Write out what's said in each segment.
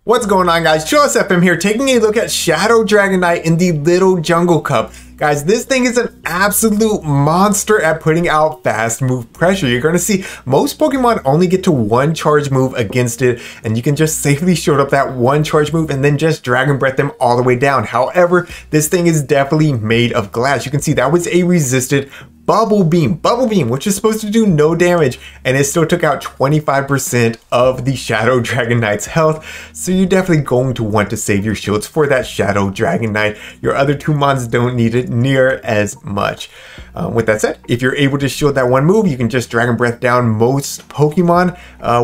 What's going on, guys? ChillisFM here, taking a look at Shadow Dragonite in the Little Jungle Cup. Guys, this thing is an absolute monster at putting out fast move pressure. You're going to see most Pokemon only get to one charge move against it, and you can just safely shoot up that one charge move and then just Dragon Breath them all the way down. However, this thing is definitely made of glass. You can see that was a resisted Bubble Beam, which is supposed to do no damage, and it still took out 25% of the Shadow Dragonite's health. So you're definitely going to want to save your shields for that Shadow Dragonite. Your other two mons don't need it near as much. With that said, if you're able to shield that one move, you can just Dragon Breath down most Pokemon,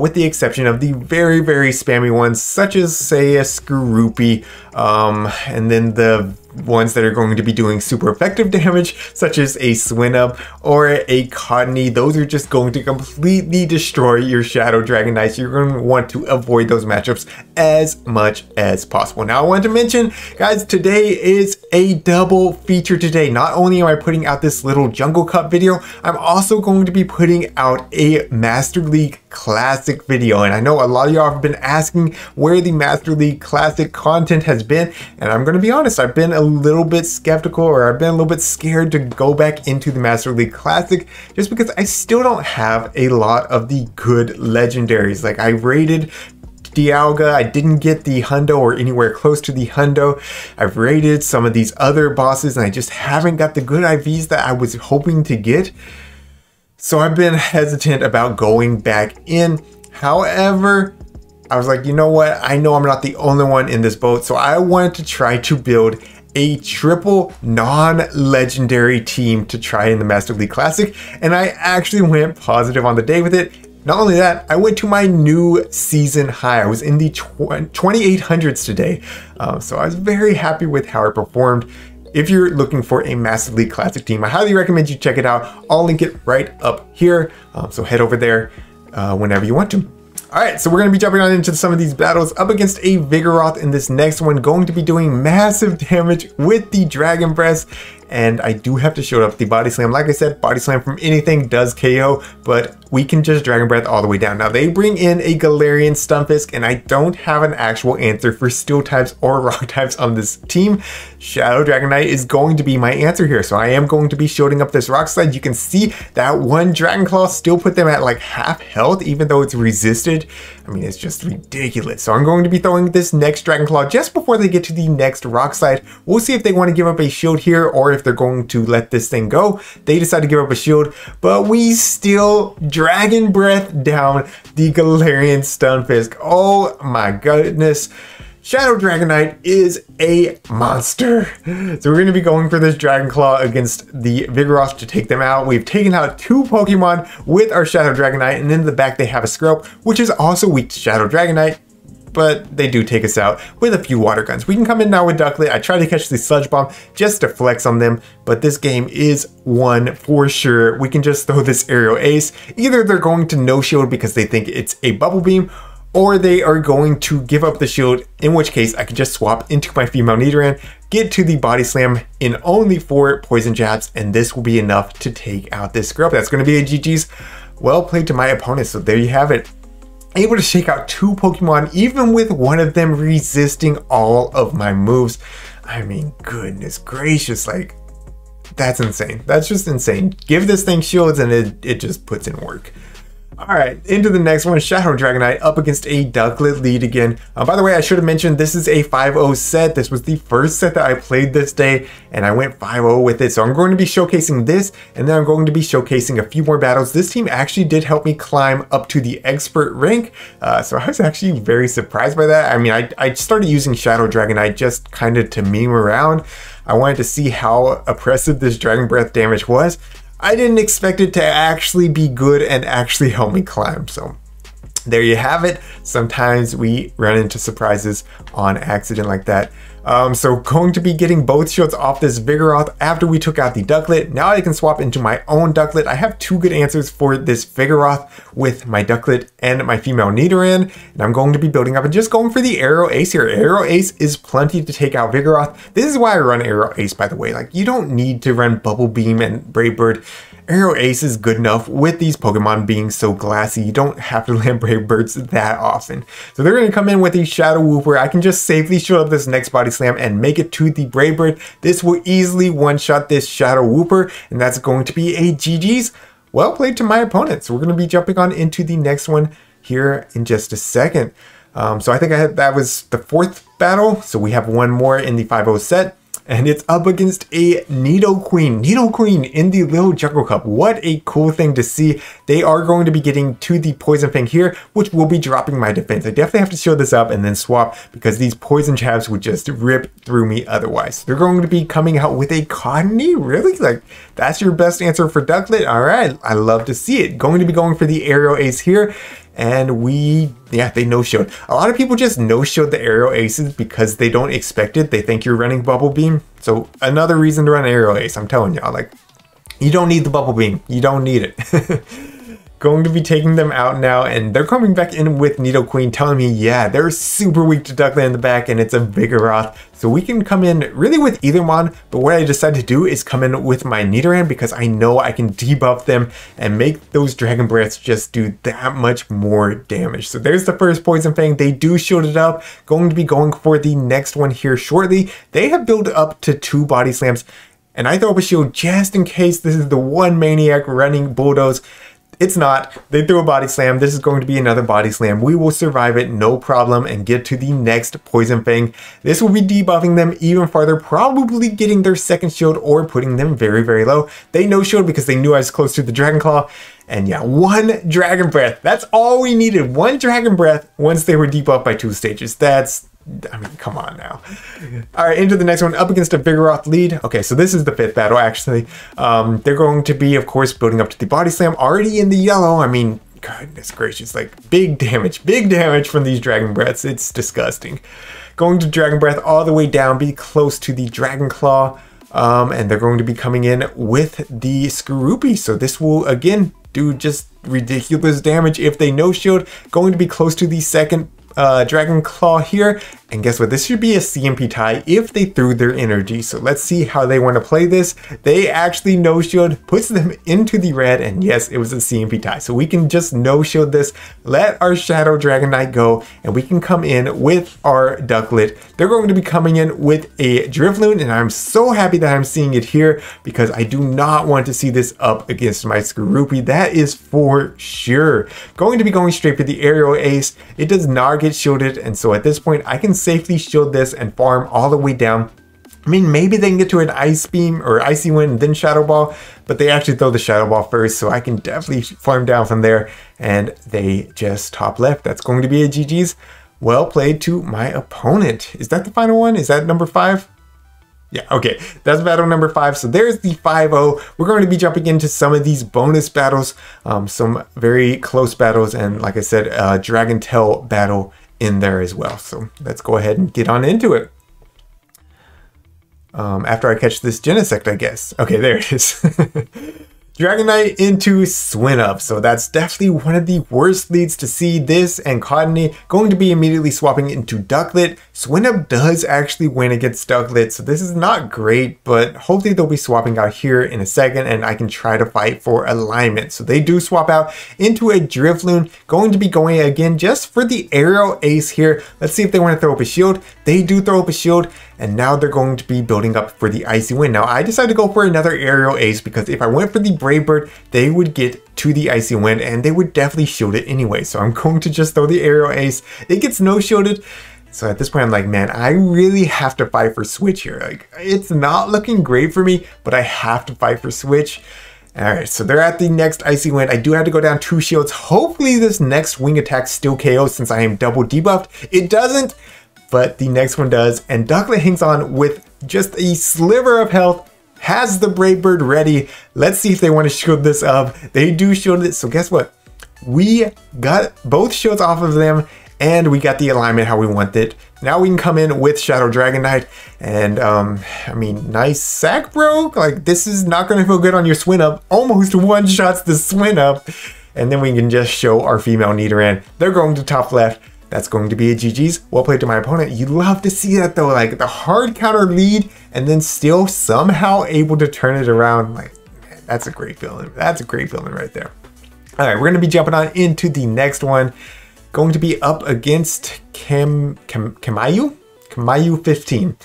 with the exception of the very, very spammy ones, such as, say, a Skorupi, and then the ones that are going to be doing super effective damage, such as a Swinub or a Cottonee. Those are just going to completely destroy your Shadow Dragonite. You're going to want to avoid those matchups as much as possible. Now, I want to mention, guys, today is a double feature today. Not only am I putting out this Little Jungle Cup video, I'm also going to be putting out a Master League Classic video. And I know a lot of y'all have been asking where the Master League Classic content has been, and I'm going to be honest, I've been a little bit skeptical, or I've been a little bit scared to go back into the Master League Classic just because I still don't have a lot of the good legendaries. Like, I rated Dialga, I didn't get the Hundo or anywhere close to the Hundo. I've rated some of these other bosses and I just haven't got the good IVs that I was hoping to get. So I've been hesitant about going back in. However, I was like, you know what? I know I'm not the only one in this boat, so I wanted to try to build a triple non-legendary team to try in the Master League Classic, and I actually went positive on the day with it. Not only that, I went to my new season high. I was in the 2800s today, so I was very happy with how I performed. If you're looking for a Master League Classic team, I highly recommend you check it out. I'll link it right up here, so head over there whenever you want to. Alright, so we're going to be jumping on into some of these battles up against a Vigoroth in this next one, going to be doing massive damage with the Dragon Breath. And I do have to show up the Body Slam. Like I said, Body Slam from anything does KO, but we can just Dragon Breath all the way down. Now, they bring in a Galarian Stunfisk, and I don't have an actual answer for Steel types or Rock types on this team. Shadow Dragonite is going to be my answer here, so I am going to be shielding up this Rock Slide. You can see that one Dragon Claw still put them at like half health, even though it's resisted. I mean, it's just ridiculous. So I'm going to be throwing this next Dragon Claw just before they get to the next Rock Slide. We'll see if they want to give up a shield here, or if they're going to let this thing go. They decide to give up a shield, but we still Dragon Breath down the Galarian Stunfisk. Oh my goodness. Shadow Dragonite is a monster. So we're going to be going for this Dragon Claw against the Vigoroth to take them out. We've taken out two Pokemon with our Shadow Dragonite, and in the back they have a Skrelp, which is also weak to Shadow Dragonite, but they do take us out with a few water guns. We can come in now with Ducklett. I tried to catch the Sludge Bomb just to flex on them, but this game is won for sure. We can just throw this Aerial Ace. Either they're going to no shield because they think it's a Bubble Beam, or they are going to give up the shield, in which case I can just swap into my Female Nidoran, get to the Body Slam in only 4 poison jabs, and this will be enough to take out this Skrelp. That's going to be a GG's. Well played to my opponent, so there you have it. Able to shake out 2 Pokemon, even with one of them resisting all of my moves. I mean, goodness gracious, like, that's insane. That's just insane. Give this thing shields and it just puts in work. Alright, into the next one, Shadow Dragonite up against a Ducklett lead again. By the way, I should have mentioned this is a 5-0 set. This was the first set that I played this day, and I went 5-0 with it. So I'm going to be showcasing this, and then I'm going to be showcasing a few more battles. This team actually did help me climb up to the expert rank, so I was actually very surprised by that. I mean, I started using Shadow Dragonite just kind of to meme around. I wanted to see how oppressive this Dragon Breath damage was. I didn't expect it to actually be good and actually help me climb. So there you have it. Sometimes we run into surprises on accident like that. So going to be getting both shields off this Vigoroth after we took out the Ducklett. Now I can swap into my own Ducklett. I have 2 good answers for this Vigoroth with my Ducklett and my Female Nidoran. And I'm going to be building up and just going for the Aerial Ace here. Aerial Ace is plenty to take out Vigoroth. This is why I run Aerial Ace, by the way. Like, you don't need to run Bubble Beam and Brave Bird. Aerial Ace is good enough with these Pokemon being so glassy. You don't have to land Brave Birds that often. So they're going to come in with a Shadow Wooper. I can just safely show up this next Body Slam and make it to the Brave Bird. This will easily one-shot this Shadow Wooper, and that's going to be a GG's. Well played to my opponent. So we're going to be jumping on into the next one here in just a second. So I think that was the 4th battle. So we have one more in the 5-0 set. And it's up against a Nidoqueen. Nidoqueen in the Little Jungle Cup. What a cool thing to see. They are going to be getting to the Poison Fang here, which will be dropping my defense. I definitely have to show this up and then swap because these Poison Jabs would just rip through me otherwise. They're going to be coming out with a Cottonee? Really? Like, that's your best answer for Ducklett? All right, I love to see it. Going to be going for the Aerial Ace here. And they no-showed. A lot of people just no-showed the Aerial Aces because they don't expect it. They think you're running Bubble Beam. So another reason to run Aerial Ace, I'm telling y'all, like, you don't need the Bubble Beam. You don't need it. Going to be taking them out now, and they're coming back in with Nidoqueen telling me, yeah, they're super weak to Ducklett in the back, and it's a Vigoroth. So we can come in really with either mon, but what I decided to do is come in with my Nidoran because I know I can debuff them and make those Dragon Breaths just do that much more damage. So there's the first Poison Fang. They do shield it up. Going to be going for the next one here shortly. They have built up to 2 Body Slams, and I throw up a shield just in case this is the one Maniac running Bulldoze. It's not. They threw a Body Slam. This is going to be another Body Slam. We will survive it, no problem, and get to the next Poison Fang. This will be debuffing them even farther, probably getting their second shield or putting them very, very low. They no-showed because they knew I was close to the Dragon Claw. And yeah, 1 Dragon Breath. That's all we needed. 1 Dragon Breath once they were debuffed by 2 stages. I mean, come on now. All right, into the next one, up against a Vigoroth lead. Okay, so this is the 5th battle, actually. They're going to be, of course, building up to the Body Slam, already in the yellow. I mean, goodness gracious, like, big damage from these Dragon Breaths. It's disgusting. Going to Dragon Breath all the way down, be close to the Dragon Claw, and they're going to be coming in with the Skorupi. So this will, again, do just ridiculous damage if they no-shield. Going to be close to the second Dragon Claw here, and guess what? This should be a CMP tie if they threw their energy. So let's see how they want to play this. They actually no-shield, puts them into the red, and yes, it was a CMP tie. So we can just no-shield this, let our Shadow Dragonite go, and we can come in with our Ducklett. They're going to be coming in with a Drifloon, and I'm so happy that I'm seeing it here because I do not want to see this up against my Skorupi. That is for sure. Going to be going straight for the Aerial Ace. It does not get shielded, and so at this point I can safely shield this and farm all the way down. I mean, maybe they can get to an Ice Beam or Icy Wind and then Shadow Ball, but they actually throw the Shadow Ball first, so I can definitely farm down from there, and they just top left. That's going to be a GG's. Well played to my opponent. Is that the final one? Is that number 5? Yeah, okay, that's battle number 5. So there's the 5-0. We're going to be jumping into some of these bonus battles, some very close battles, and like I said, Dragon Tail battle in there as well. So let's go ahead and get on into it. After I catch this Genesect, I guess. Okay, there it is. Dragonite into Swinub. So that's definitely one of the worst leads to see. This and Cottonee going to be immediately swapping into Ducklett. Swinub does actually win against Ducklett, so this is not great, but hopefully they'll be swapping out here in a second and I can try to fight for alignment. So they do swap out into a Drifloon, going to be going again just for the Aerial Ace here. Let's see if they want to throw up a shield. They do throw up a shield, and now they're going to be building up for the Icy Wind. Now I decided to go for another Aerial Ace because if I went for the Brave Bird, they would get to the Icy Wind and they would definitely shield it anyway. So I'm going to just throw the Aerial Ace. It gets no shielded. So at this point, I'm like, man, I really have to fight for Switch here. Like, it's not looking great for me, but I have to fight for Switch. All right, so they're at the next Icy Wind. I do have to go down 2 shields. Hopefully this next wing attack still KOs since I am double debuffed. It doesn't, but the next one does. And Ducklett hangs on with just a sliver of health, has the Brave Bird ready. Let's see if they want to shield this up. They do shield it, so guess what? We got both shields off of them, and we got the alignment how we want it. Now we can come in with Shadow Dragonite, and I mean, nice sack, bro. Like, this is not gonna feel good on your Swinub. Almost one-shots the Swinub. And then we can just show our Female Nidoran. They're going to top left. That's going to be a GG's. Well played to my opponent. You love to see that though, like the hard counter lead, and then still somehow able to turn it around. Like, man, That's a great feeling. That's a great feeling right there. All right, we're going to be jumping on into the next one. Going to be up against Kamayu 15.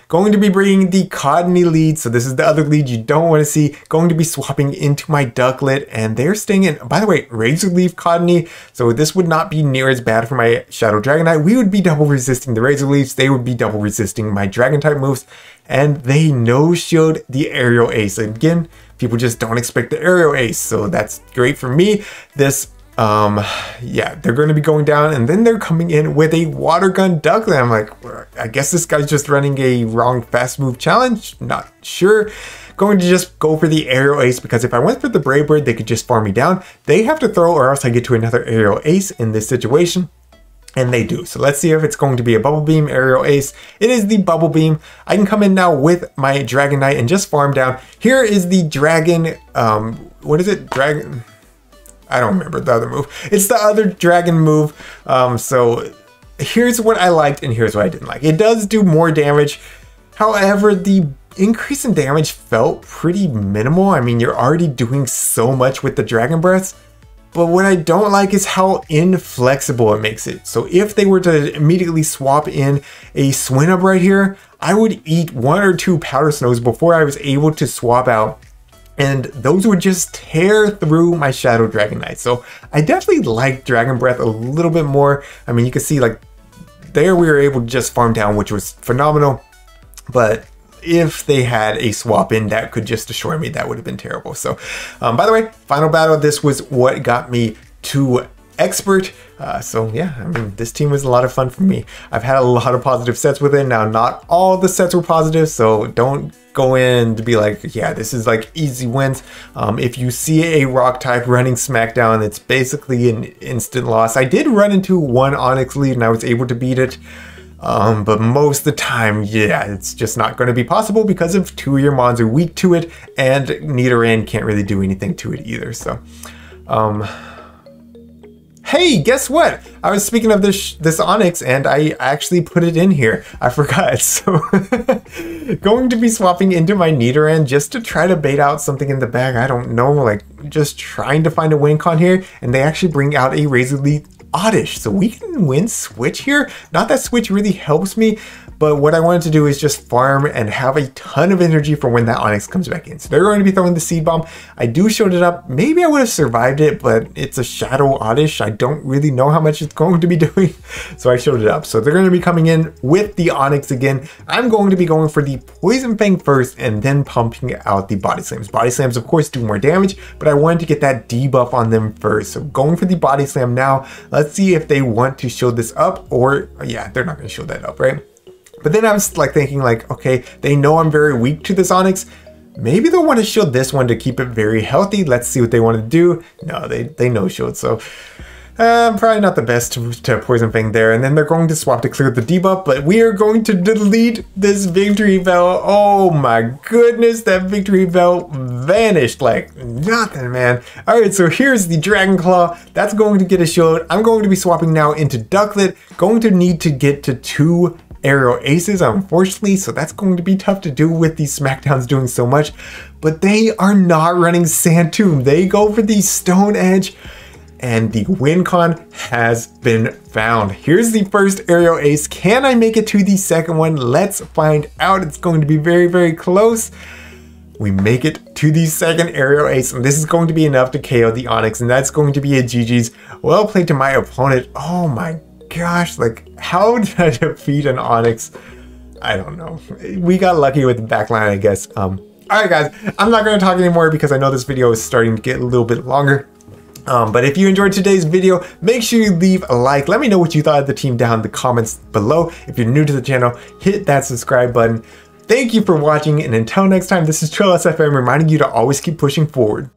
Going to be bringing the Cottonee lead. So this is the other lead you don't want to see. Going to be swapping into my Ducklett, and they're staying in, by the way, Razor Leaf Cottonee. So this would not be near as bad for my Shadow Dragonite. We would be double resisting the Razor Leafs. They would be double resisting my Dragon type moves. And they no-showed the Aerial Ace. Again, people just don't expect the Aerial Ace. So that's great for me. This yeah, they're going to be going down, and then they're coming in with a Water Gun Ducklett. I'm like, I guess this guy's just running a wrong fast move challenge. Not sure. Going to just go for the Aerial Ace, because if I went for the Brave Bird, they could just farm me down. They have to throw, or else I get to another Aerial Ace in this situation. And they do. So let's see if it's going to be a Bubble Beam, Aerial Ace. It is the Bubble Beam. I can come in now with my Dragonite and just farm down. Here is the Dragon, what is it? Dragon... I don't remember the other move. It's the other dragon move. So here's what I liked and here's what I didn't like. It does do more damage. However, the increase in damage felt pretty minimal. I mean, you're already doing so much with the Dragon Breaths. But what I don't like is how inflexible it makes it. So if they were to immediately swap in a Swinub right here, I would eat 1 or 2 Powder Snows before I was able to swap out. And those would just tear through my Shadow Dragonite. So I definitely like Dragon Breath a little bit more. I mean, you can see like there we were able to just farm down, which was phenomenal. But if they had a swap in that could just destroy me, that would have been terrible. So by the way, final battle, this was what got me to Expert. So yeah, I mean, this team was a lot of fun for me. I've had a lot of positive sets with it. Now, not all the sets were positive, so don't go in to be like, yeah, this is like easy wins. If you see a rock type running Smackdown, it's basically an instant loss. I did run into one Onix lead and I was able to beat it. But most of the time, yeah, it's just not going to be possible because of 2 of your mons are weak to it, and Nidoran can't really do anything to it either. So, hey, guess what? I was speaking of this Onix, and I actually put it in here. I forgot. So going to be swapping into my Nidoran just to try to bait out something in the bag. I don't know, like just trying to find a win con here. And they actually bring out a Razor Leaf Oddish. So we can win Switch here. Not that Switch really helps me, but what I wanted to do is just farm and have a ton of energy for when that Onix comes back in. So they're going to be throwing the Seed Bomb. I do showed it up. Maybe I would have survived it, but it's a Shadow Oddish. I don't really know how much it's going to be doing. So I showed it up. So they're going to be coming in with the Onix again. I'm going to be going for the Poison Fang first and then pumping out the Body Slams. Body Slams, of course, do more damage, but I wanted to get that debuff on them first. So going for the Body Slam now. Let's see if they want to show this up, or yeah, they're not going to show that up, right? But then I was like thinking like, okay, they know I'm very weak to this Onix. Maybe they'll want to shield this one to keep it very healthy. Let's see what they want to do. No, they no shield. So probably not the best to Poison Fang there. And then they're going to swap to clear the debuff, but we are going to delete this Victory Bell. Oh my goodness, that Victory Bell vanished like nothing, man. All right, so here's the Dragon Claw. That's going to get a shield. I'm going to be swapping now into Ducklett. Going to need to get to 2 Aerial Aces, unfortunately, so that's going to be tough to do with these Smackdowns doing so much. But they are not running Sand Tomb. They go for the Stone Edge, and the win con has been found. Here's the first Aerial Ace. Can I make it to the second one? Let's find out. It's going to be very, very close. We make it to the second Aerial Ace, and this is going to be enough to KO the Onix, and that's going to be a GG's. Well played to my opponent. Oh my gosh, like how did I defeat an Onix? I don't know. We got lucky with the backline, I guess. All right, guys, I'm not going to talk anymore because I know this video is starting to get a little bit longer. But if you enjoyed today's video, make sure you leave a like. Let me know what you thought of the team down in the comments below. If you're new to the channel, hit that subscribe button. Thank you for watching, and until next time, this is ChillisFM reminding you to always keep pushing forward.